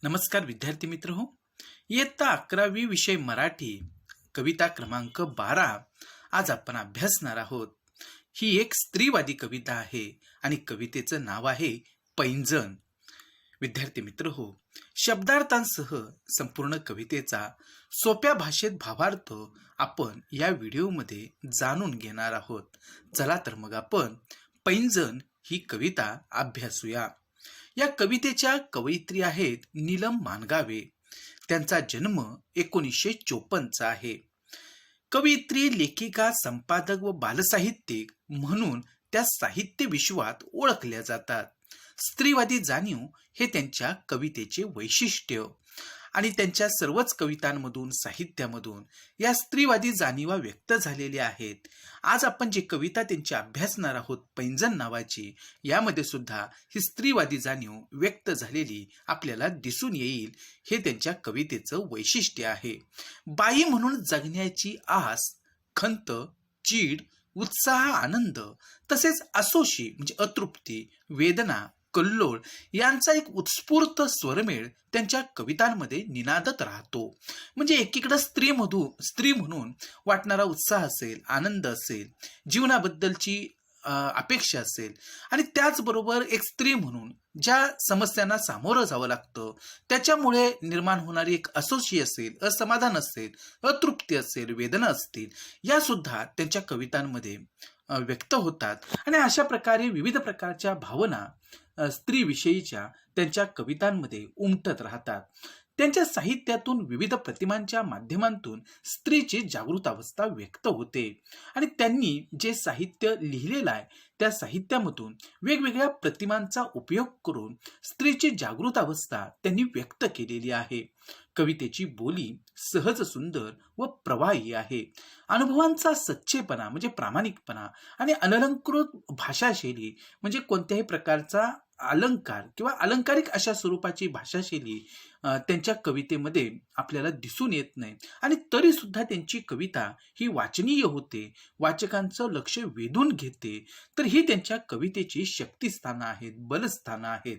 नमस्कार विद्यार्थी मित्र हो. इयत्ता 11वी विषय मराठी कविता क्रमांक 12 आज आपण अभ्यासणार आहोत. ही एक स्त्रीवादी कविता आहे आणि कवितेचं नाव आहे पैंजण. विद्यार्थी मित्र हो, शब्दार्थांसह संपूर्ण कवितेचा सोप्या भाषेत भावार्थ आपण या व्हिडिओमध्ये जाणून घेणार आहोत. चला तर मग आपण पैंजण ही कविता अभ्यासूया. या कवितेच्या कवयित्री आहेत नीलम मानगावे. त्यांचा जन्म 1954 आहे. कवयित्री, लेखिका, संपादक व बालसाहित्यिक म्हणून त्या साहित्य विश्वात ओळखल्या जातात. स्त्रीवादी जाणीव हे त्यांच्या कवितेचे वैशिष्ट्य आणि त्यांच्या सर्वच कवितांमधून, साहित्यामधून या स्त्रीवादी जाणीवा व्यक्त झालेल्या आहेत. आज आपण जे कविता त्यांची अभ्यासणार आहोत, पैंजण नावाची, यामध्ये सुद्धा ही स्त्रीवादी जाणीव व्यक्त झालेली आपल्याला दिसून येईल. हे त्यांच्या कवितेचं वैशिष्ट्य आहे. बाई म्हणून जगण्याची आस, खंत, चीड, उत्साह, आनंद तसेच असोशी म्हणजे अतृप्ती, वेदना, कल्लोळ यांचा एक उत्स्फूर्त स्वरमेळ त्यांच्या कवितांमध्ये निनादत राहतो. म्हणजे एकीकडे स्त्री म्हणून वाटणारा उत्साह असेल, आनंद असेल, जीवनाबद्दलची अपेक्षा असेल आणि त्याचबरोबर एक स्त्री म्हणून ज्या समस्यांना सामोरं जावं लागतं त्याच्यामुळे निर्माण होणारी एक असोशी असेल, असमाधान असेल, अतृप्ती असेल, वेदना असतील, या सुद्धा त्यांच्या कवितांमध्ये व्यक्त होतात. आणि अशा प्रकारे विविध प्रकारच्या भावना स्त्रीविषयीच्या त्यांच्या कवितांमध्ये उमटत राहतात. त्यांच्या साहित्यातून विविध प्रतिमांच्या माध्यमातून स्त्रीची जागृत अवस्था व्यक्त होते आणि त्यांनी जे साहित्य लिहिलेलं आहे त्या साहित्यामधून वेगवेगळ्या प्रतिमांचा उपयोग करून स्त्रीची जागृत अवस्था त्यांनी व्यक्त केलेली आहे. कवितेची बोली सहज, सुंदर व प्रवाही आहे. अनुभवांचा सच्चेपणा म्हणजे प्रामाणिकपणा आणि अनलंकृत भाषाशैली म्हणजे कोणत्याही प्रकारचा अलंकार किंवा अलंकारिक अशा स्वरूपाची भाषाशैली त्यांच्या कवितेमध्ये आपल्याला दिसून येत नाही. आणि तरी सुद्धा त्यांची कविता ही वाचनीय होते, वाचकांचं लक्ष वेधून घेते. तर ही त्यांच्या कवितेची शक्तिस्थानं आहेत, बलस्थानं आहेत.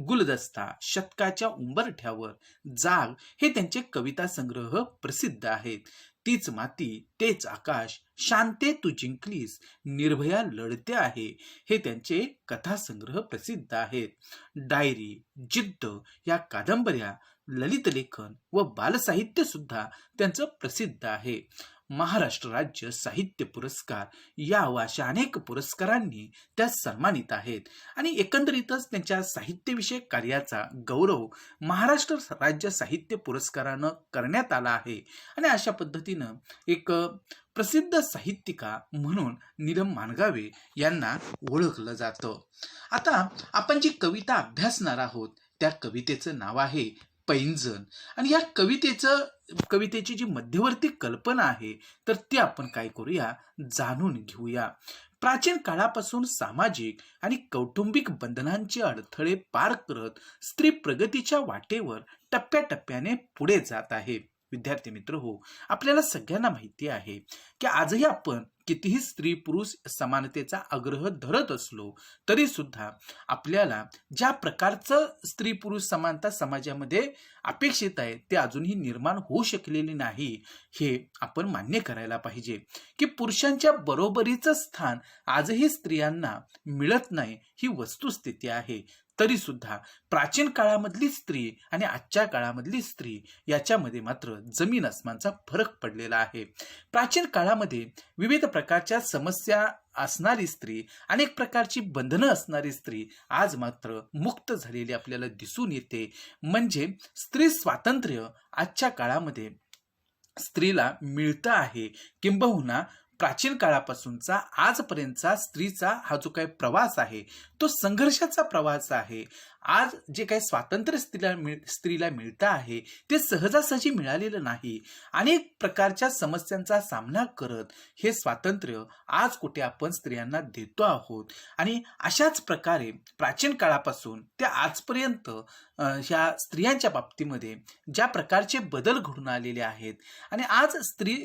गुलदस्ता, शतकाच्या उंबरठ्यावर, जाग हे त्यांचे कविता संग्रह प्रसिद्ध आहेत. तीच माती, तेच आकाश, शांते तू जिंकलीस, निर्भया लढते आहे, हे त्यांचे कथासंग्रह प्रसिद्ध आहेत. डायरी, जिद्द या कादंबऱ्या, ललित लेखन व बालसाहित्य सुद्धा त्यांचं प्रसिद्ध आहे. महाराष्ट्र राज्य साहित्य पुरस्कार या व अशा अनेक पुरस्कारांनी त्या सन्मानित आहेत. आणि एकंदरीतच त्यांच्या साहित्यविषयक कार्याचा गौरव महाराष्ट्र राज्य साहित्य पुरस्कारानं करण्यात आला आहे. आणि अशा पद्धतीनं एक प्रसिद्ध साहित्यिका म्हणून नीलम मानगावे यांना ओळखलं जातं. आता आपण जी कविता अभ्यासणार आहोत त्या कवितेचं नाव आहे पैंजण. आणि या कवितेची जी मध्यवर्ती कल्पना आहे तर ती आपण काय करूया, जाणून घेऊया. प्राचीन काळापासून सामाजिक आणि कौटुंबिक बंधनांचे अडथळे पार करत स्त्री प्रगतीच्या वाटेवर टप्प्याटप्प्याने पुढे जात आहे. विद्यार्थी मित्र हो, आपल्याला सगळ्यांना माहिती आहे की आजही आपण कितीही स्त्री पुरुष समानतेचा आग्रह धरत असलो तरी सुद्धा आपल्याला ज्या प्रकारचं स्त्री पुरुष समानता समाजामध्ये अपेक्षित आहे ते अजूनही निर्माण होऊ शकलेले नाही. हे आपण मान्य करायला पाहिजे की पुरुषांच्या बरोबरीचं स्थान आजही स्त्रियांना मिळत नाही, ही वस्तुस्थिती आहे. तरी सुद्धा प्राचीन काळामधली स्त्री आणि आजच्या काळामधली स्त्री याच्यामध्ये मात्र जमीन अस्मानचा फरक पडलेला आहे. प्राचीन काळामध्ये विविध प्रकारच्या समस्या असणारी स्त्री, अनेक प्रकारची बंधनं असणारी स्त्री आज मात्र मुक्त झालेली आपल्याला दिसून येते. म्हणजे स्त्री स्वातंत्र्य आजच्या काळामध्ये स्त्रीला मिळतं आहे. किंबहुना प्राचीन काळापासूनचा आजपर्यंतचा स्त्रीचा हा जो काही प्रवास आहे तो संघर्षाचा प्रवास आहे. आज जे काही स्वातंत्र्य स्त्रीला मिळतं आहे ते सहजासहजी मिळालेलं नाही. अनेक प्रकारच्या समस्यांचा सामना करत हे स्वातंत्र्य आज कुठे आपण स्त्रियांना देतो आहोत. आणि अशाच प्रकारे प्राचीन काळापासून ते आजपर्यंत ह्या स्त्रियांच्या बाबतीमध्ये ज्या प्रकारचे बदल घडून आलेले आहेत आणि आज स्त्री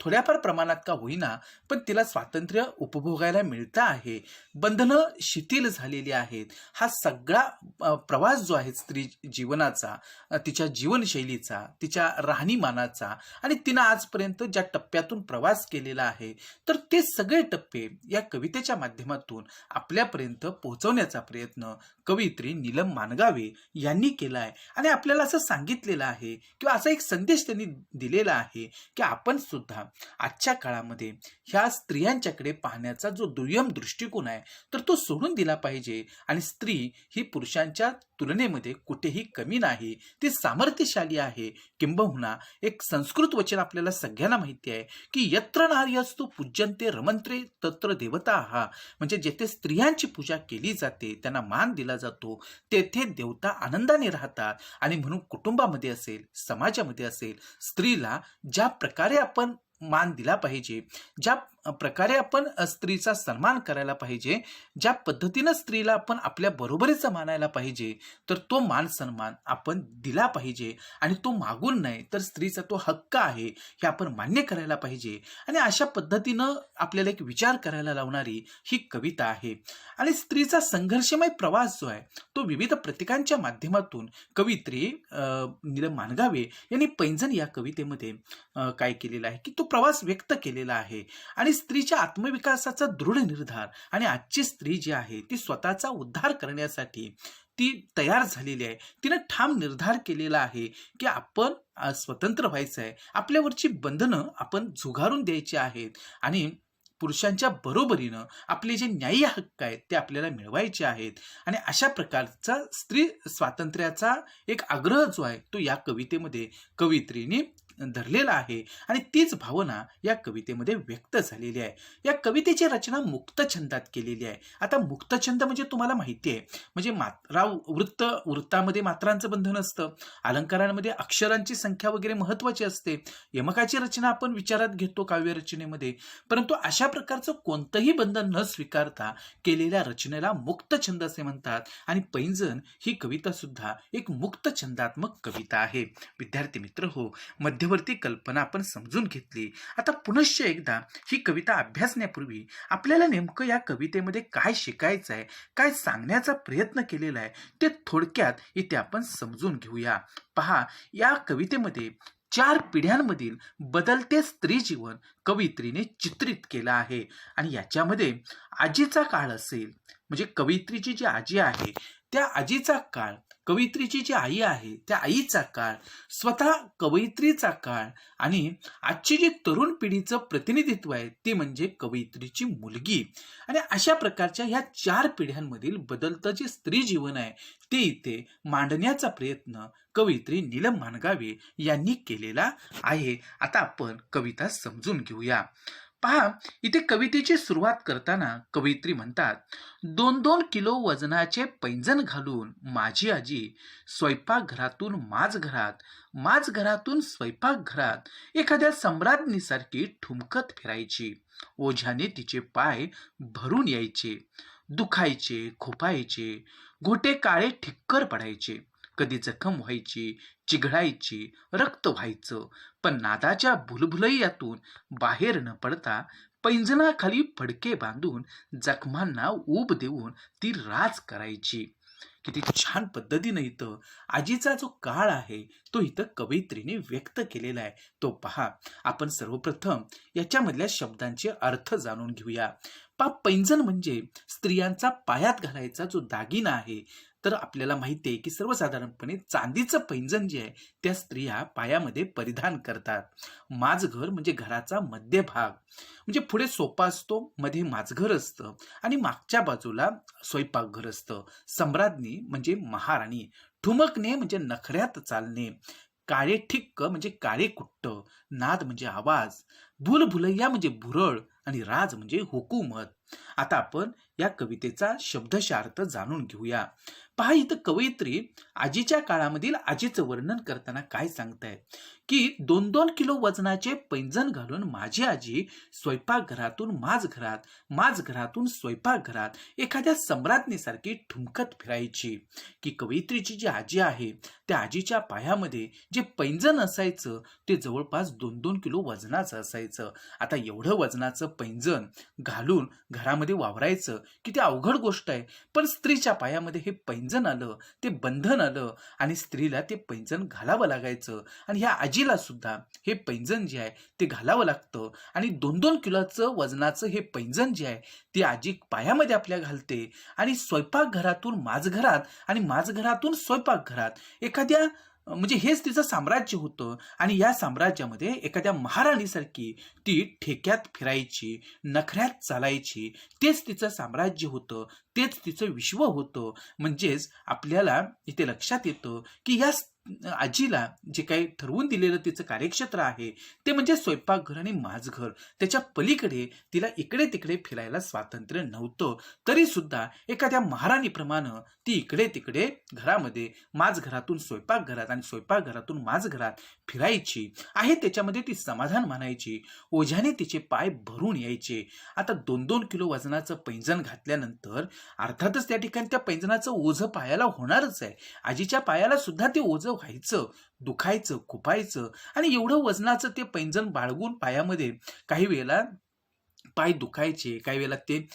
थोड्याफार प्रमाणात का होईना पण तिला स्वातंत्र्य उपभोगायला मिळतं आहे, बंधनं शिथिल झालेली आहेत. हा सगळा प्रवास जो आहे स्त्री जीवनाचा, तिच्या जीवनशैलीचा, तिच्या राहणीमानाचा आणि तिनं आजपर्यंत ज्या टप्प्यातून प्रवास केलेला आहे, तर ते सगळे टप्पे या कवितेच्या माध्यमातून आपल्यापर्यंत पोहोचवण्याचा प्रयत्न कवयित्री नीलम मानगावे यांनी केला आहे. आणि आपल्याला असं सांगितलेलं आहे किंवा असा एक संदेश त्यांनी दिलेला आहे की आपण सुद्धा आजच्या काळामध्ये ह्या स्त्रियांच्याकडे पाहण्याचा जो दुय्यम दृष्टिकोन आहे तर तो सोडून दिला पाहिजे. आणि स्त्री ही पुरुषांच्या तुलनेमध्ये कुठेही कमी नाही, ती सामर्थ्यशाली आहे. किंबहुना एक संस्कृत वचन आपल्याला सगळ्यांना माहिती आहे की यत्र नार्यस्तु पूज्यन्ते रमन्ते तत्र देवताः, म्हणजे जेथे स्त्रियांची पूजा केली जाते, त्यांना मान दिला जातो, तेथे देवता आनंदाने राहतात. आणि म्हणून कुटुंबामध्ये असेल, समाजामध्ये असेल, स्त्रीला ज्या प्रकारे आपण मान दिला पाहिजे, ज्या प्रकारे आपण स्त्रीचा सन्मान करायला पाहिजे, ज्या पद्धतीनं स्त्रीला आपण आपल्या बरोबरीचा मानायला पाहिजे, तर तो मान सन्मान आपण दिला पाहिजे. आणि तो मागून नाही तर स्त्रीचा तो हक्क आहे हे आपण मान्य करायला पाहिजे. आणि अशा पद्धतीनं आपल्याला एक विचार करायला लावणारी ही कविता आहे. आणि स्त्रीचा संघर्षमय प्रवास जो आहे तो विविध प्रतीकांच्या माध्यमातून कवयित्री नीलम मानगावे यांनी पैंजण या कवितेमध्ये काय केलेलं आहे की तो प्रवास व्यक्त केलेला आहे. आणि स्त्रीच्या आत्मविकासाचा दृढ निर्धार आणि आजची स्त्री जी आहे ती स्वतःचा उद्धार करण्यासाठी ती तयार झालेली आहे. तिने ठाम निर्धार केलेला आहे की आपण स्वतंत्र व्हायचं आहे, आपल्यावरची बंधनं आपण झुगारून द्यायची आहेत आणि पुरुषांच्या बरोबरीनं आपले जे न्याय्य हक्क आहेत ते आपल्याला मिळवायचे आहेत. आणि अशा प्रकारचा स्त्री स्वातंत्र्याचा एक आग्रह जो आहे तो या कवितेमध्ये कवयित्रीने धरलेला आहे. आणि तीच भावना या कवितेमध्ये व्यक्त झालेली आहे. या कवितेची रचना मुक्तछंदात केलेली आहे. आता मुक्तछंद म्हणजे तुम्हाला माहिती आहे, म्हणजे मात्रा वृत्तामध्ये मात्रांचं बंधन असतं, अलंकारांमध्ये अक्षरांची संख्या वगैरे महत्वाची असते, यमकाची रचना आपण विचारात घेतो काव्य रचनेमध्ये, परंतु अशा प्रकारचं कोणतंही बंधन न स्वीकारता केलेल्या रचनेला मुक्तछंद असे म्हणतात. आणि पैंजण ही कविता सुद्धा एक मुक्तछंदात्मक कविता आहे. विद्यार्थी मित्र हो, मध्यवर्ती कल्पना आपण समजून घेतली. आता पुनश्च एकदा ही कविता अभ्यासण्यापूर्वी आपल्याला नेमकं या कवितेमध्ये काय शिकायचं आहे, काय सांगण्याचा प्रयत्न केलेला आहे ते थोडक्यात इथे आपण समजून घेऊया. पहा, या कवितेमध्ये 4 पिढ्यांमधील बदलते स्त्री जीवन कवयित्रीने चित्रित केलं आहे. आणि याच्यामध्ये आजीचा काळ असेल, म्हणजे कवयित्रीची जी आजी आहे त्या आजीचा काळ, कवयित्रीची जी आई आहे त्या आईचा काळ, स्वतः कवयित्रीचा काळ आणि आजची जी तरुण पिढीचं प्रतिनिधित्व आहे ते म्हणजे कवयित्रीची मुलगी. आणि अशा प्रकारच्या ह्या 4 पिढ्यांमधील बदलतं जे स्त्री जीवन आहे ते इथे मांडण्याचा प्रयत्न कवयित्री नीलम मानगावे यांनी केलेला आहे. आता आपण कविता समजून घेऊया. पहा, इथे कवितेची सुरुवात करताना कवयित्री म्हणतात, 2-2 किलो वजनाचे पैंजण घालून माझी आजी स्वयंपाकघरातून माझघरात, माझघरातून स्वयंपाकघरात एखाद्या सम्राज्ञीसारखी ठुमकत फिरायची. ओझ्याने तिचे पाय भरून यायचे, दुखायचे, खोपायचे, घोटे काळे ठिक्कर पडायचे, कधी जखम व्हायची, चिघळायची, रक्त व्हायचं, पण नादाच्या भुलभुलैयातून बाहेर न पडता पैंजणाखाली फडके बांधून जखमांना ऊब देऊन ती राज करायची. किती छान पद्धतीने इथं आजीचा जो काळ आहे तो इथं कवयित्रीने व्यक्त केलेला आहे तो पहा. आपण सर्वप्रथम याच्यामधल्या शब्दांचे अर्थ जाणून घेऊया. पैंजण म्हणजे स्त्रियांचा पायात घालायचा जो दागिना आहे. तर आपल्याला माहिती आहे की सर्वसाधारणपणे चांदीचं पैंजण जे आहे त्या स्त्रिया पायामध्ये परिधान करतात. माझघर म्हणजे घराचा मध्यभाग, म्हणजे पुढे सोपा असतो, मध्ये माझघर असतं आणि मागच्या बाजूला स्वयंपाकघर असतं. सम्राज्ञी म्हणजे महाराणी, ठुमकणे म्हणजे नखऱ्यात चालणे, काळे ठिक्क म्हणजे काळे कुट्ट, नाद म्हणजे आवाज, भुलभुलैया म्हणजे भुरळ आणि राज म्हणजे हुकूमत. आता आपण या कवितेचा शब्दशः अर्थ जाणून घेऊया. पहा, इथं कवयित्री आजीच्या काळामधील आजीचं वर्णन करताना काय सांगतायत की 2-2 किलो वजनाचे पैंजण घालून माझी आजी स्वयंपाकघरातून माझघरातून स्वयंपाकघरात एखाद्या सम्राज्ञीसारखी ठुमकत फिरायची. की कवयित्रीची जी आजी आहे त्या आजीच्या पायामध्ये जे पैंजण असायचं ते जवळपास 2-2 किलो वजनाचं असायचं. आता एवढं वजनाचं पैंजण घालून घरामध्ये वावरायचं किती अवघड गोष्ट आहे. पण स्त्रीच्या पायामध्ये हे पैंजण आलं, ते बंधन आलं आणि स्त्रीला ते पैंजण घालावं लागायचं. आणि ह्या आजीला सुद्धा हे पैंजण जे आहे ते घालावं लागतं. आणि 2-2 किलोचं वजनाचं हे पैंजण जे आहे ती आजी पायामध्ये आपल्या घालते आणि स्वयंपाकघरातून माझघरात आणि माझघरातून स्वयंपाकघरात एखाद्या म्हणजे हेच तिचं साम्राज्य होतं. आणि या साम्राज्यामध्ये एखाद्या महाराणीसारखी ती ठेक्यात फिरायची, नखऱ्यात चालायची. तेच तिचं साम्राज्य होतं, तेच तिचं विश्व होतं. म्हणजेच आपल्याला इथे लक्षात येतं की या आजीला जे काही ठरवून दिलेलं तिचं कार्यक्षेत्र आहे ते म्हणजे स्वयंपाकघर आणि माझघर. त्याच्या पलीकडे तिला इकडे तिकडे फिरायला स्वातंत्र्य नव्हतं. तरी सुद्धा एखाद्या महाराणीप्रमाणे ती इकडे तिकडे घरामध्ये माझघरातून स्वयंपाकघरात आणि स्वयंपाकघरातून माझघरात फिरायची आहे. त्याच्यामध्ये ती समाधान मानायची. ओझ्याने तिचे पाय भरून यायचे. आता 2-2 किलो वजनाचं पैंजण घातल्यानंतर अर्थातच त्या ठिकाणी त्या पैंजणाचं ओझं पायाला होणारच आहे. आजीच्या पायाला सुद्धा ते ओझं व्हायचं, दुखायचं, खुपायचं. आणि एवढं वजनाचं ते पैंजण बाळगून पायामध्ये काही वेळेला पाय दुखायचे, काही वेळेला ते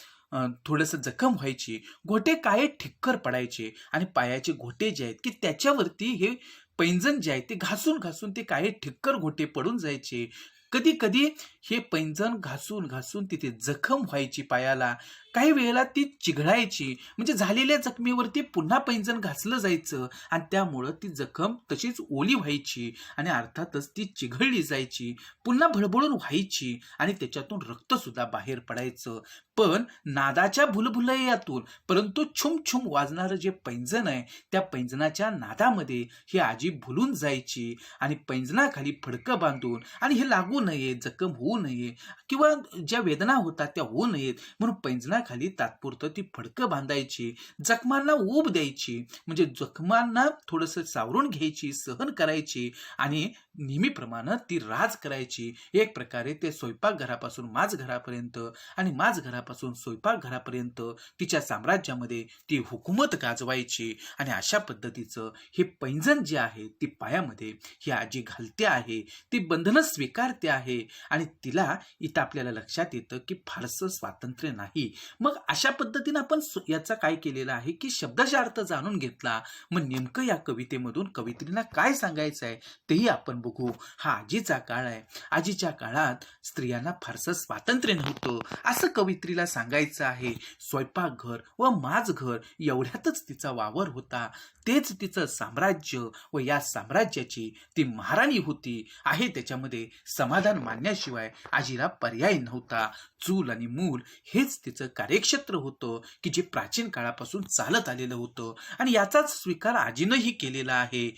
थोडंसं जखम व्हायची, घोटे काय ठिक्कर पडायचे आणि पायाचे घोटे जे आहेत की त्याच्यावरती हे पैंजण जे आहे ते घासून घासून ते काही ठिक्कर घोटे पडून जायचे. कधी कधी हे पैंजण घासून घासून तिथे जखम व्हायची पायाला. काही वेळेला ती चिघळायची, म्हणजे झालेल्या जखमीवरती पुन्हा पैंजण घासलं जायचं आणि त्यामुळं ती जखम तशीच ओली व्हायची आणि अर्थातच ती चिघळली जायची, पुन्हा भळभळून व्हायची आणि त्याच्यातून रक्त सुद्धा बाहेर पडायचं. पण नादाच्या भुलभुलैयातून परंतु छुम छुम वाजणारं जे पैंजण आहे त्या पैंजणाच्या नादामध्ये ही आजी भुलून जायची आणि पैंजणाखाली फडकं बांधून, आणि हे लागू नये, जखम होऊ नये किंवा ज्या वेदना होतात त्या होऊ नयेत म्हणून पैंजणाखाली तात्पुरतं ती फडकं बांधायची. जखमांना ऊब द्यायची, म्हणजे जखमांना थोडंसं सावरून घ्यायची, सहन करायची आणि नेहमीप्रमाणे ती राज करायची. एक प्रकारे ते स्वयंपाकघरापासून माझघरापर्यंत आणि माझघरापासून स्वयंपाकघरापर्यंत तिच्या साम्राज्यामध्ये ती हुकूमत गाजवायची. आणि अशा पद्धतीचं हे पैंजण जे आहे ती पायामध्ये ही आजी घालते आहे, ती बंधनं स्वीकारते आहे. आणि तिला इथं आपल्याला लक्षात येतं की फारसं स्वातंत्र्य नाही. मग अशा पद्धतीनं आपण याचा काय केलेलं आहे की शब्दशः अर्थ जाणून घेतला. मग नेमकं या कवितेमधून कवयित्रींना काय सांगायचं आहे तेही आपण बघू. हा आजीचा काळ आहे. आजीच्या काळात स्त्रियांना फारसं स्वातंत्र्य नव्हतं असं कवयित्रीला सांगायचं आहे. स्वयंपाकघर व माझघर एवढ्यातच तिचा वावर होता. तेच तिचं साम्राज्य व या साम्राज्याची ती महाराणी होती आहे. त्याच्यामध्ये समाधान मानण्याशिवाय आजीला पर्याय नव्हता. चूल आणि मूल हेच तिचं कार्यक्षेत्र होतं की जे प्राचीन काळापासून चालत आलेलं होतं आणि याचाच स्वीकार आजीनंही केलेला आहे.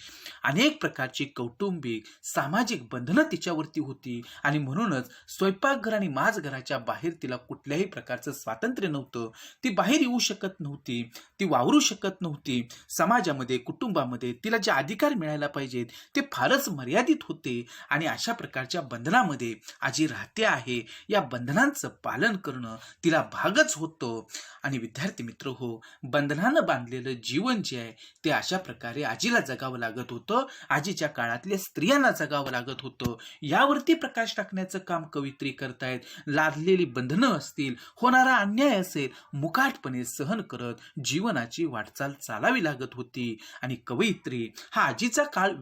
अनेक प्रकारची कौटुंबिक सामाजिक बंधनं तिच्यावरती होती आणि म्हणूनच स्वयंपाकघर आणि माझघराच्या बाहेर तिला कुठल्याही प्रकारचं स्वातंत्र्य नव्हतं. ती बाहेर येऊ शकत नव्हती, ती वावरू शकत नव्हती. समाजामध्ये, कुटुंबामध्ये तिला जे अधिकार मिळायला पाहिजेत ते फारच मर्यादित होते आणि अशा प्रकारच्या बंधनामध्ये आजी राहते आहे. या बंधनांचं पालन करणं तिला भागच होतं. आणि विद्यार्थी मित्र हो, बंधनानं बांधलेलं जीवन जे आहे ते अशा प्रकारे आजीला जगावं लागत होतं. आजीच्या काळातल्या स्त्रियांना जगावं लागत होतं. यावरती प्रकाश टाकण्याचं काम कवयित्री करतायत. लादलेली बंधनं असतील, होणारा अन्याय असेल, मुकाटपणे सहन करत जीवनाची वाटचाल चालावी लागत होती. आणि कवयित्री हा आजीचा काळ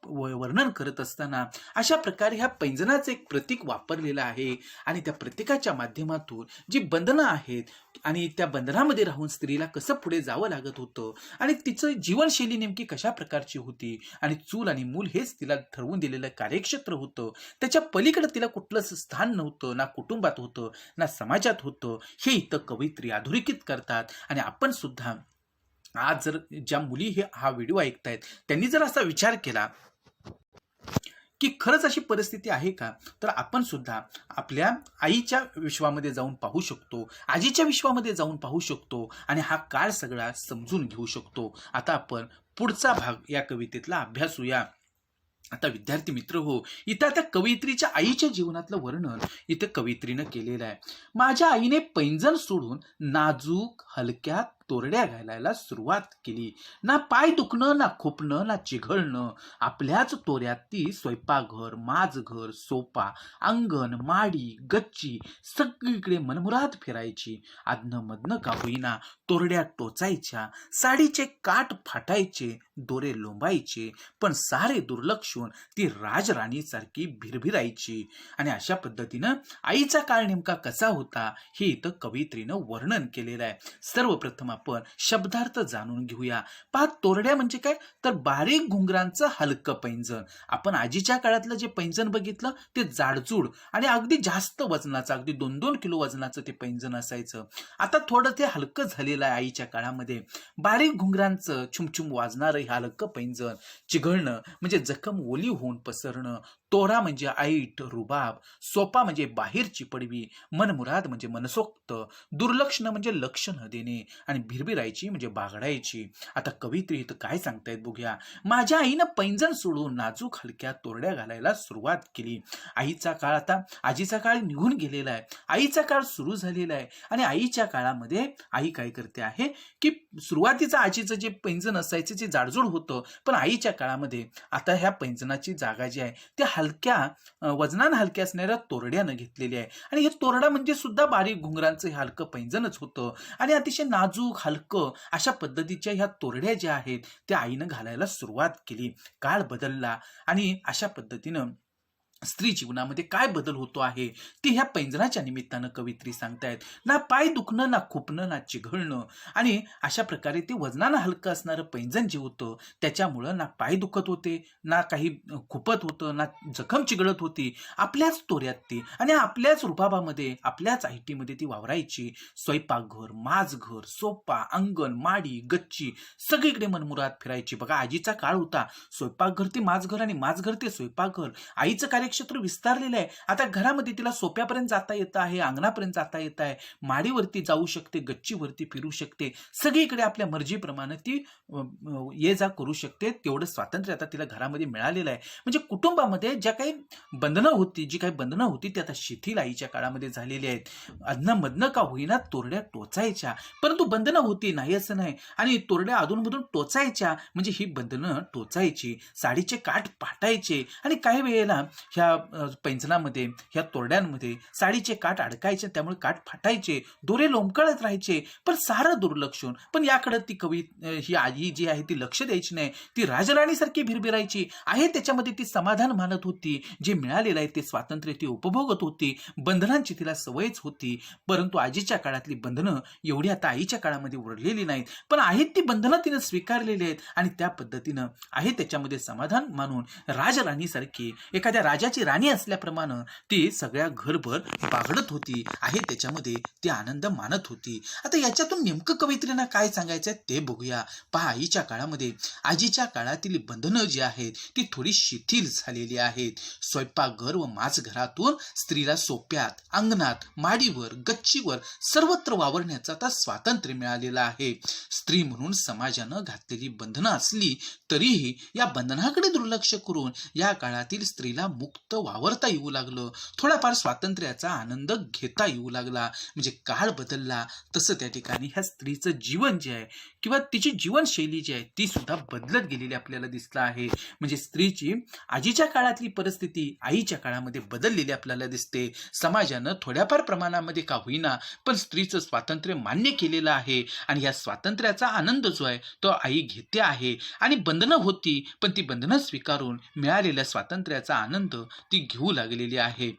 वर्णन करत असताना अशा प्रकारे ह्या पैंजणाचं एक प्रतीक वापरलेलं आहे. आणि त्या प्रतीकाच्या माध्यमातून जी बंधनं आहेत आणि त्या बंधनामध्ये राहून स्त्रीला कसं पुढे जावं लागत होतं आणि तिचं जीवनशैली नेमकी कशा प्रकारची होती आणि चूल आणि मूल हेच तिला ठरवून दिलेलं कार्यक्षेत्र होतं. त्याच्या पलीकडे तिला कुठलंच स्थान नव्हतं, ना कुटुंबात होतं ना समाजात होतं. हे इथं कवयित्री अधोरेखित करतात. आणि आपण सुद्धा आज जर ज्या मुली हा व्हिडिओ ऐकतायत त्यांनी जर असा विचार केला की खरंच अशी परिस्थिती आहे का, तर आपण सुद्धा आपल्या आईच्या विश्वामध्ये जाऊन पाहू शकतो, आजीच्या विश्वामध्ये जाऊन पाहू शकतो आणि हा काळ सगळा समजून घेऊ शकतो. आता आपण पुढचा भाग या कवितेतला अभ्यासूया. आता विद्यार्थी मित्र हो, इथं आता कवयित्रीच्या आईच्या जीवनातलं वर्णन इथं कवयित्रीनं केलेलं आहे. माझ्या आईने पैंजण सोडून नाजूक हलक्या तोरड्या घालायला सुरुवात केली. ना पाय दुखणं, ना खुपणं, ना चिघळणं. आपल्याच तोऱ्यात ती स्वयंपाकघर, माझघर, सोपा, अंगण, माडी, गच्ची सगळीकडे मनमुराद फिरायची. अधनं मधनं का होईना तोरड्या टोचायच्या, साडीचे काठ फाटायचे, दोरे लोंबायचे, पण सारे दुर्लक्षून ती राजराणीसारखी भिरभिरायची. आणि अशा पद्धतीनं आईचा काळ नेमका कसा होता हे इथं कवयित्रीनं वर्णन केलेलं आहे. सर्वप्रथम आपण शब्दार्थ जाणून घेऊया. पहा, तोरड्या म्हणजे काय, तर बारीक घुंगरांचं हलकं पैंजण. आपण आजीच्या काळातलं जे पैंजण बघितलं ते जाडजूड आणि अगदी जास्त वजनाचं, अगदी 2-2 किलो वजनाचं ते पैंजण असायचं. आता थोडं ते हलकं झालेलं आहे आईच्या काळामध्ये. बारीक घुंगरांचं छुमछुम वाजणारं हे हलकं पैंजण. चिघळणं म्हणजे जखम ओली होऊन पसरणं. तोरा म्हणजे ऐट रुबाब. सोपा म्हणजे बाहेरची पडवी. मनमुराद म्हणजे मनसोक्त. दुर्लक्षण म्हणजे लक्ष न देणे. आणि भिरभिरायची म्हणजे बागडायची. आता कवयित्री इथं काय सांगतायत बघूया. माझ्या आईनं पैंजण सोडून नाजूक हलक्या तोरड्या घालायला सुरुवात केली. आईचा काळ, आता आजीचा काळ निघून गेलेला आहे, आईचा काळ सुरू झालेला आहे. आणि आईच्या काळामध्ये आई काय करते आहे की सुरुवातीचं आजीचं जे पैंजण असायचं ते जाडजूड होतं, पण आईच्या काळामध्ये आता ह्या पैंजणाची जागा जी आहे त्या हलक्या वजनानं हलक्या असणाऱ्या तोरड्यानं घेतलेली आहे. आणि हे तोरडा म्हणजे सुद्धा बारीक घुंगरांचं हे हलकं पैंजणच होतं. आणि अतिशय नाजूक हलकं अशा पद्धतीच्या ह्या तोरड्या ज्या आहेत त्या आईनं घालायला सुरुवात केली. काळ बदलला आणि अशा पद्धतीनं स्त्री जीवनामध्ये काय बदल होतो आहे ते ह्या पैंजणाच्या निमित्तानं कवयित्री सांगतायत. ना पाय दुखणं, ना खुपणं, ना चिघळणं. आणि अशा प्रकारे ते वजनानं हलकं असणारं पैंजण जे होतं त्याच्यामुळं ना पाय दुखत होते, ना काही खुपत होतं, ना जखम चिघळत होती. आपल्याच तोऱ्यात ती आणि आपल्याच रुबाबामध्ये, आपल्याच आयटीमध्ये ती वावरायची. स्वयंपाकघर, माझघर, सोपा, अंगण, माडी, गच्ची सगळीकडे मनमुराद फिरायची. बघा, आजीचा काळ होता, स्वयंपाकघर ते माझघर आणि माझघर ते स्वयंपाकघर. आईचं कार्यक्षेत्र विस्तारलेलं आहे. आता घरामध्ये तिला सोप्यापर्यंत जाता येतं आहे, अंगणापर्यंत जाता येत आहे, माडीवरती जाऊ शकते, गच्चीवरती फिरू शकते. सगळीकडे आपल्या मर्जीप्रमाणे ती ये जा करू शकते. तेवढं स्वातंत्र्य आता तिला घरामध्ये मिळालेलं आहे. म्हणजे कुटुंबामध्ये ज्या काही बंधनं होती, जी काही बंधनं होती ती आता शिथिल आईच्या काळामध्ये झालेली आहेत. अधनं मधनं का होईना तोरड्या टोचायच्या, परंतु बंधनं होती नाही असं नाही. आणि तोरड्या अधूनमधून टोचायच्या म्हणजे ही बंधनं टोचायची. साडीचे काठ फाटायचे आणि काही वेळेला ह्या पैंजणामध्ये, ह्या तोरड्यांमध्ये साडीचे काठ अडकायचे, त्यामुळे काठ फाटायचे, दोरे लोंबकळत राहायचे, पण सारं दुर्लक्षून. पण याकडे ती ही आजी जी आहे ती लक्ष द्यायची नाही. ती राजराणीसारखी भिरभिरायची आहे, त्याच्यामध्ये ती समाधान मानत होती. जे मिळालेलं आहे ते स्वातंत्र्य ती उपभोगत होती. बंधनांची तिला सवयच होती. परंतु आजीच्या काळातली बंधनं एवढी आता आईच्या काळामध्ये उरलेली नाहीत, पण आहेत ती बंधनं तिनं स्वीकारलेली आहेत आणि त्या पद्धतीनं आहे त्याच्यामध्ये समाधान मानून राजराणीसारखी, एखाद्या राजाची राणी असल्याप्रमाणे ती सगळ्या घरभर बागडत होती आहे, त्याच्यामध्ये ती आनंद मानत होती. आता याच्यातून नेमकं कवयित्रींना काय सांगायचं ते बघूया. पहा, आईच्या काळामध्ये, आजीच्या काळातील बंधनं जी आहेत ती थोडी शिथिल झालेली आहेत. स्वयंपाकघर व माझघरातून स्त्रीला सोप्यात, अंगणात, माडीवर, गच्चीवर सर्वत्र वावरण्याचं आता स्वातंत्र्य मिळालेलं आहे. स्त्री म्हणून समाजानं घातलेली बंधनं असली तरीही या बंधनाकडे दुर्लक्ष करून या काळातील स्त्रीला मुक्त वावरता येऊ लागलं. थोडाफार स्वातंत्र्याचा आनंद घेता येऊ लागला. म्हणजे काळ बदलला तसं त्या ठिकाणी ह्या स्त्रीचं जीवन जे आहे किंवा तिची जीवनशैली जी आहे ती सुद्धा बदलत गेलेली आपल्याला दिसलं आहे. म्हणजे स्त्रीची आजीच्या काळातली परिस्थिती आईच्या काळामध्ये बदललेली आपल्याला दिसते. समाजानं थोड्याफार प्रमाणामध्ये का होईना पण स्त्रीचं स्वातंत्र्य मान्य केलेलं आहे आणि या स्वातंत्र्याचा आनंद जो आहे तो आई घेते आहे. आणि बंधनं होती पण ती बंधनं स्वीकारून मिळालेल्या स्वातंत्र्याचा आनंद ती घेऊ लागलेली आहे.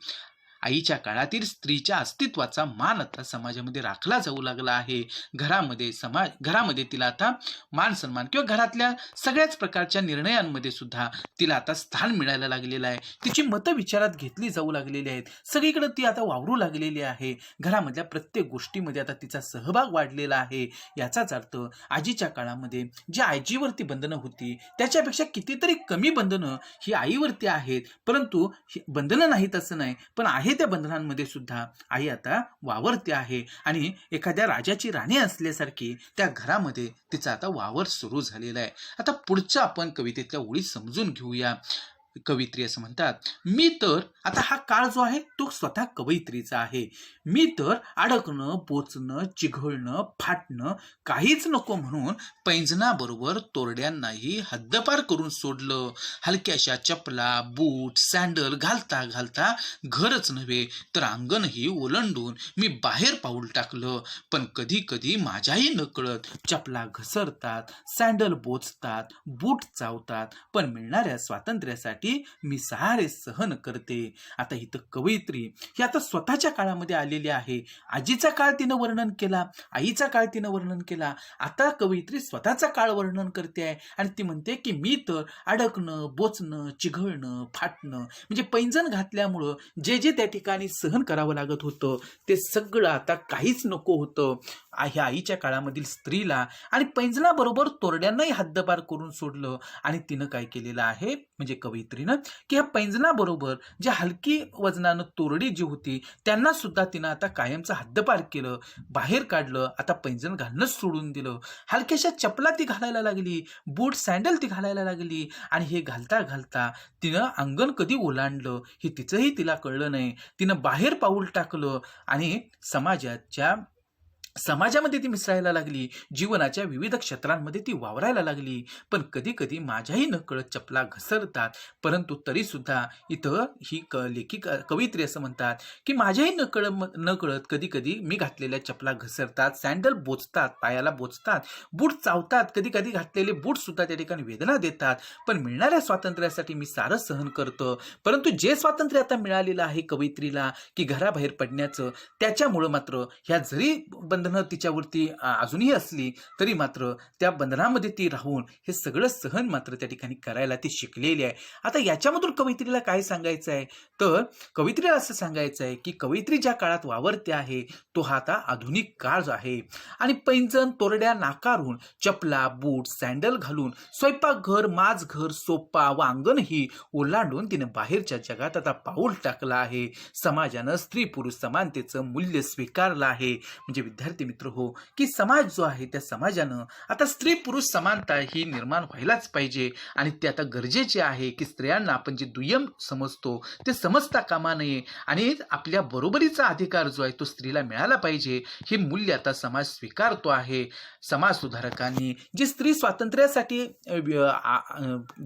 आईच्या काळातील स्त्रीच्या अस्तित्वाचा मान आता समाजामध्ये राखला जाऊ लागला आहे. घरामध्ये तिला आता मान सन्मान किंवा घरातल्या सगळ्याच प्रकारच्या निर्णयांमध्ये सुद्धा तिला आता स्थान मिळायला लागलेलं आहे. तिची मतं विचारात घेतली जाऊ लागलेली आहेत. सगळीकडे ती आता वावरू लागलेली आहे. घरामधल्या प्रत्येक गोष्टीमध्ये आता तिचा सहभाग वाढलेला आहे. याचाच अर्थ आजीच्या काळामध्ये जी आजीवरती बंधनं होती त्याच्यापेक्षा कितीतरी कमी बंधनं ही आईवरती आहेत. परंतु बंधनं नाहीत असं नाही, पण आहे त्या बंधनांमध्ये सुद्धा आई आता वावरते आहे आणि एखाद्या राजाची राणी असल्यासारखी त्या घरामध्ये तिचा आता वावर सुरू झालेला आहे. आता पुढच्या आपण कवितेतल्या ओळी समजून घेऊया. कवयित्री असं म्हणतात, मी तर आता हा काळ जो आहे तो स्वतः कवयित्रीचा आहे. मी तर अडकणं, बोचणं, चिघळणं, फाटणं काहीच नको म्हणून पैंजणाबरोबर तोरड्यांनाही हद्दपार करून सोडलं. हलक्याशा चपला, बूट, सँडल घालता घालता घरच नव्हे तर अंगणही ओलांडून मी बाहेर पाऊल टाकलं. पण कधी कधी माझ्याही नकळत चपला घसरतात, सँडल बोचतात, बूट चावतात, पण मिळणाऱ्या स्वातंत्र्यासाठी मी सारे सहन करते. आता इथं कवयित्री ही आता स्वतःच्या काळामध्ये आलेली आहे. आजीचा काळ तिनं वर्णन केला, आईचा काळ तिनं वर्णन केला. आता कवयित्री स्वतःचा काळ वर्णन करते आहे आणि ती म्हणते की मी तर अडकणं, बोचणं, चिघळणं, फाटणं म्हणजे पैंजण घातल्यामुळं जे जे त्या ठिकाणी सहन करावं लागत होतं ते सगळं आता काहीच नको होतं. ह्या आईच्या काळामधील स्त्रीला आणि पैंजणाबरोबर तोरड्यांनाही हद्दपार करून सोडलं आणि तिनं काय केलेलं आहे म्हणजे कवयित्रीनं की ह्या पैंजणाबरोबर जे हलकी वजनानं तोरडी जी होती त्यांना सुद्धा तिनं आता कायमचं हद्दपार केलं, बाहेर काढलं. आता पैंजण घालणंच सोडून दिलं. हलक्याशा चपला ती घालायला लागली, बूट सँडल ती घालायला लागली आणि हे घालता घालता तिनं अंगण कधी ओलांडलं हे तिचंही तिला कळलं नाही. तिनं बाहेर पाऊल टाकलं आणि समाजामध्ये ती मिसळायला लागली, जीवनाच्या विविध क्षेत्रांमध्ये ती वावरायला लागली. पण कधी कधी माझ्याही नकळत चपला घसरतात, परंतु तरी सुद्धा इथं ही कवयित्री असं म्हणतात की माझ्याही नकळत कधी कधी मी घातलेल्या चपला घसरतात, सँडल बोचतात, पायाला बोचतात, बूट चावतात, कधी कधी घातलेले बूट सुद्धा त्या ठिकाणी वेदना देतात. पण मिळणाऱ्या स्वातंत्र्यासाठी मी सारं सहन करतो. परंतु जे स्वातंत्र्य आता मिळालेलं आहे कवयित्रीला की घराबाहेर पडण्याचं, त्याच्यामुळं मात्र ह्या जरी बंधनं तिच्यावरती अजूनही असली तरी मात्र त्या बंधनामध्ये ती राहून हे सगळं सहन मात्र त्या ठिकाणी करायला ती शिकलेली आहे. आता याच्यामधून कवयित्रीला काय सांगायचं आहे तर कवयित्रीला असं सांगायचं आहे की कवयित्री ज्या काळात वावरते आहे तो हा आता आधुनिक काळ आहे आणि पैंजण तोरड्या नाकारून चपला, बूट, सँडल घालून स्वयंपाकघर, माझघर, सोपा व अंगणही ओलांडून तिने बाहेरच्या जगात आता पाऊल टाकलं आहे. समाजानं स्त्री पुरुष समानतेचं मूल्य स्वीकारलं आहे. म्हणजे विद्यार्थी मित्र हो की समाज जो आहे त्या समाजानं आता स्त्री पुरुष समानता ही निर्माण व्हायलाच पाहिजे आणि ते आता गरजेचे आहे की स्त्रियांना आपण जे दुय्यम समजतो ते समजता कामा नये आणि आपल्या बरोबरीचा अधिकार जो आहे तो स्त्रीला मिळाला पाहिजे. हे मूल्य आता समाज स्वीकारतो आहे. समाज सुधारकांनी जी स्त्री स्वातंत्र्यासाठी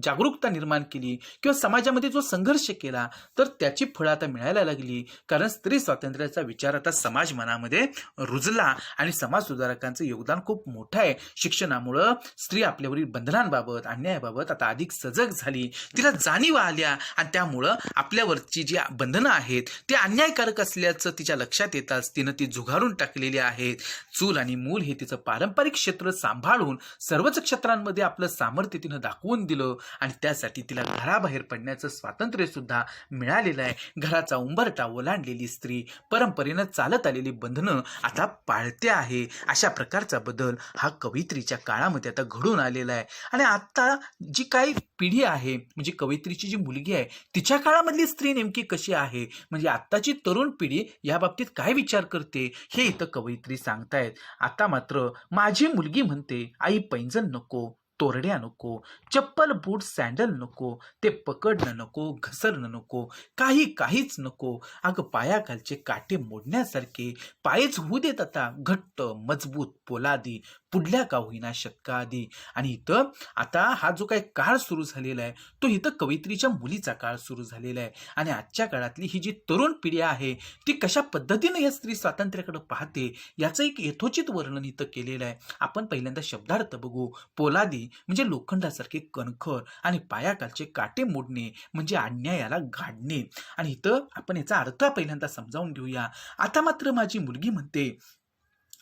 जागरूकता निर्माण केली किंवा समाजामध्ये जो संघर्ष केला तर त्याची फळं आता मिळायला लागली. कारण स्त्री स्वातंत्र्याचा विचार आता समाज मनामध्ये रुजला आणि समाज सुधारकांचं योगदान खूप मोठं आहे. शिक्षणामुळं स्त्री आपल्यावरील बंधनांबाबत, अन्यायाबाबत आता अधिक सजग झाली, तिला जाणीव आल्या आणि त्यामुळं आपल्यावरची जी बंधनं आहेत ते अन्यायकारक असल्याचं तिच्या लक्षात येताच तिनं ती झुगारून टाकलेली आहेत. चूल आणि मूल हे तिचं पारंपरिक क्षेत्र सांभाळून सर्वच क्षेत्रांमध्ये आपलं सामर्थ्य तिनं दाखवून दिलं आणि त्यासाठी तिला घराबाहेर पडण्याचं स्वातंत्र्य सुद्धा मिळालेलं आहे. घराचा उंबरठा ओलांडलेली स्त्री परंपरेनं चालत आलेली बंधनं आता पाळते आहे. अशा प्रकारचा बदल हा कवयित्रीच्या काळामध्ये आता घडून आलेला आहे. आणि आता जी काही पिढी आहे म्हणजे कवयित्रीची जी मुलगी आहे तिच्या काळामधली स्त्री नेमकी कशी आहे म्हणजे आत्ताची तरुण पिढी या बाबतीत काय विचार करते हे इथं कवयित्री सांगतायत. आता मात्र माझी मुलगी म्हणते आई पैंजण नको, तोरड्या नको, चप्पल, बूट, सँडल नको, ते पकडणं नको, घसरणं नको, काहीच नको. अगं पायाखालचे काटे मोडण्यासारखे पायच होऊ देत आता घट्ट, मजबूत, पोलादी, पुढल्या का होईना शतकाआधी. आणि इथं आता हा जो काही काळ सुरू झालेला आहे तो इथं कवयित्रीच्या मुलीचा काळ सुरू झालेला आहे. आणि आजच्या काळातली ही जी तरुण पिढी आहे ती कशा पद्धतीने या स्त्री स्वातंत्र्याकडे पाहते याचं एक यथोचित वर्णन इथं केलेलं आहे. आपण पहिल्यांदा शब्दार्थ बघू. पोलादी म्हणजे लोखंडासारखे कणखर आणि पायाखालचे काटे मोडणे म्हणजे अन्यायाला गाडणे. आणि इथं आपण याचा अर्थ पहिल्यांदा समजावून घेऊया. आता मात्र माझी मुलगी म्हणते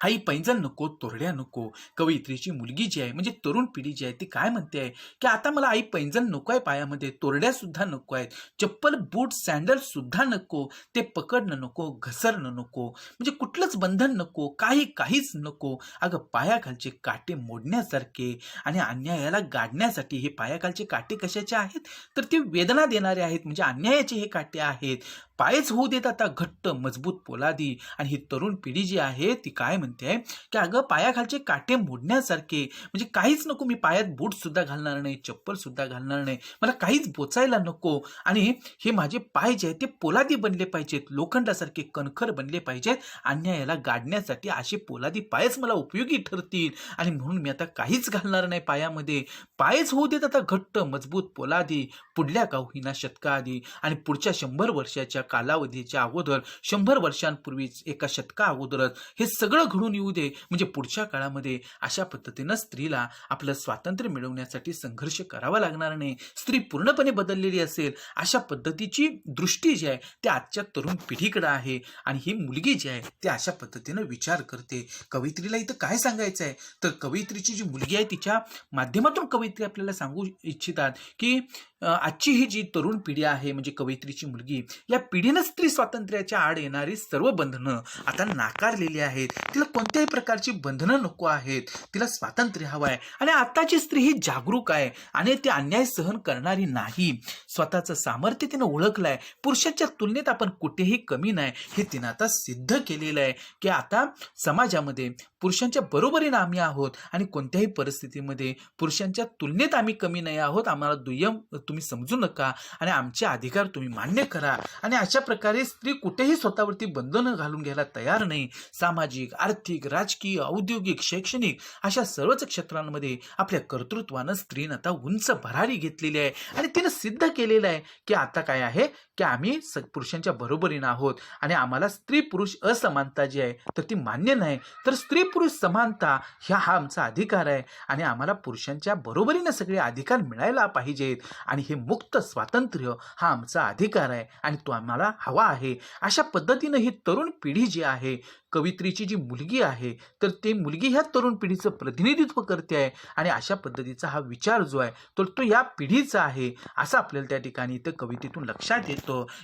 आई पैंजण नको, तोरड्या नको. कवयित्रीची मुलगी जी आहे म्हणजे तरुण पिढी जी आहे ती काय म्हणते आहे की आता मला आई पैंजण नको आहे, पायामध्ये तोरड्या सुद्धा नको आहेत, चप्पल, बूट, सँडल सुद्धा नको, ते पकडणं नको, घसरणं नको, म्हणजे कुठलंच बंधन नको, काहीच नको. अगं पायाखालचे काटे मोडण्यासारखे आणि अन्यायाला गाडण्यासाठी हे पायाखालचे काटे कशाचे आहेत तर ते वेदना देणारे आहेत म्हणजे अन्यायाचे हे काटे आहेत. पायच होऊ देत आता घट्ट, मजबूत, पोलादी. आणि ही तरुण पिढी जी आहे ती काय म्हणते की अगं पायाखालचे काटे मोडण्यासारखे, म्हणजे काहीच नको, मी पायात बूट सुद्धा घालणार नाही, चप्पल सुद्धा घालणार नाही, मला काहीच बोचायला नको, आणि हे माझे पाय जे आहेत ते पोलादी बनले पाहिजेत, लोखंडासारखे कणखर बनले पाहिजेत, अन्यायाला गाडण्यासाठी असे पोलादी पायच मला उपयोगी ठरतील, आणि म्हणून मी आता काहीच घालणार नाही पायामध्ये. पायच होऊ देत आता घट्ट मजबूत पोलादी, पुढल्या का होईना शतकाआधी, आणि पुढच्या 100 वर्षाच्या कालावधीच्या अगोदर, 100 वर्षांपूर्वीच एका शतका अगोदरच हे सगळं घडून येऊ दे, म्हणजे पुढच्या काळामध्ये अशा पद्धतीनं स्त्रीला आपलं स्वातंत्र्य मिळवण्यासाठी संघर्ष करावा लागणार नाही, स्त्री पूर्णपणे बदललेली असेल, अशा पद्धतीची दृष्टी जी आहे ते आजच्या तरुण पिढीकडे आहे, आणि ही मुलगी जी आहे ती अशा पद्धतीनं विचार करते. कवयित्रीला इथं काय सांगायचं आहे, तर कवयित्रीची जी मुलगी आहे तिच्या माध्यमातून कवयित्री आपल्याला सांगू इच्छितात की आजची ही जी तरुण पिढी आहे, म्हणजे कवयित्रीची मुलगी, या पिढीनं स्त्री स्वातंत्र्याच्या आड येणारी सर्व बंधनं आता नाकारलेली आहेत, तिला कोणत्याही प्रकारची बंधनं नको आहेत, तिला स्वातंत्र्य हवं आहे, आणि आताची स्त्री ही जागरूक आहे आणि ती अन्याय सहन करणारी नाही, स्वतःचं सामर्थ्य तिनं ओळखलंय, पुरुषाच्या तुलनेत आपण कुठेही कमी नाही हे तिनं आता सिद्ध केलेलं आहे, की आता समाजामध्ये पुरुषांच्या बरोबरीनं आम्ही आहोत, आणि कोणत्याही परिस्थितीमध्ये पुरुषांच्या तुलनेत आम्ही कमी नाही आहोत, आम्हाला दुय्यम तुम्ही समजू नका, आणि आमचे अधिकार तुम्ही मान्य करा. आणि अशा प्रकारे स्त्री कुठेही स्वतःवरती बंधनं घालून घ्यायला तयार नाही. सामाजिक, आर्थिक, राजकीय, औद्योगिक, शैक्षणिक अशा सर्वच क्षेत्रांमध्ये आपल्या कर्तृत्वानं स्त्रीनं आता उंच भरारी घेतलेली आहे, आणि तिनं सिद्ध केलेलं आहे की आता काय आहे की आम्ही पुरुषांच्या बरोबरीनं आहोत, आणि आम्हाला स्त्री पुरुष असमानता जी आहे तर ती मान्य नाही, तर स्त्री पुरुष समानता हा आमचा अधिकार आहे, आणि आम्हाला पुरुषांच्या बरोबरीनं सगळे अधिकार मिळायला पाहिजेत, आणि हे मुक्त स्वातंत्र्य हा आमचा अधिकार आहे, आणि तो आम्हाला हवा आहे. अशा पद्धतीनं ही तरुण पिढी जी आहे, कवयित्रीची जी मुलगी आहे, तर ती मुलगी ह्या तरुण पिढीचं प्रतिनिधित्व करते आहे, आणि अशा पद्धतीचा हा विचार जो आहे तर तो या पिढीचा आहे, असं आपल्याला त्या ठिकाणी इथं कवितेतून लक्षात येतं.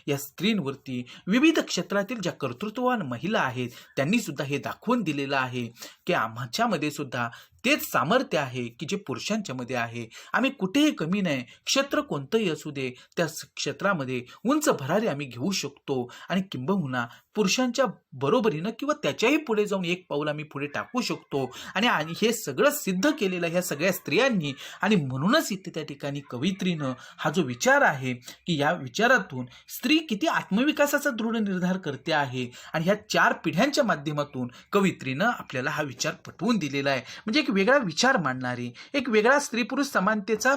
या स्त्रींवरती विविध क्षेत्रातील ज्या कर्तृत्ववान महिला आहेत त्यांनी सुद्धा हे दाखवून दिलेलं आहे की आमच्यामध्ये सुद्धा तेच सामर्थ्य आहे की जे पुरुषांच्या मध्ये आहे, आम्ही कुठेही कमी नाही, क्षेत्र कोणतंही असू दे त्या क्षेत्रामध्ये उंच भरारी आम्ही घेऊ शकतो, आणि किंबहुना पुरुषांच्या बरोबरीनं किंवा त्याच्याही पुढे जाऊन एक पाऊल आम्ही पुढे टाकू शकतो, आणि हे सगळं सिद्ध केलेलं ह्या सगळ्या स्त्रियांनी, आणि म्हणूनच इथे त्या ठिकाणी कवयित्रीनं हा जो विचार आहे की या विचारातून स्त्री किती आत्मविकासाचा दृढ निर्धार करते आहे, आणि ह्या 4 पिढ्यांच्या माध्यमातून कवयित्रीनं आपल्याला हा विचार पटवून दिलेला आहे, म्हणजे एक वेगळा विचार मांडणारी, एक वेगळा स्त्री पुरुष समानतेचा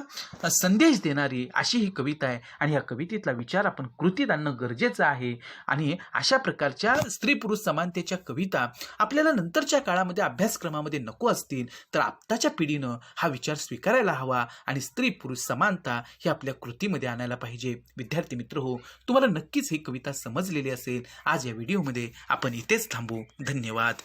संदेश देणारी अशी ही कविता आहे, आणि या कवितेतला विचार आपण कृतीत आणणं गरजेचं आहे. आणि अशा प्रकारच्या स्त्री पुरुष समानतेच्या कविता आपल्याला नंतरच्या काळामध्ये अभ्यासक्रमामध्ये नको असतील, तर आत्ताच्या पिढीनं हा विचार स्वीकारायला हवा, आणि स्त्री पुरुष समानता ही आपल्या कृतीमध्ये आणायला पाहिजे. विद्यार्थी मित्र हो, तुम्हाला नक्कीच ही कविता समजलेली असेल. आज या व्हिडिओमध्ये आपण इथेच थांबू. धन्यवाद.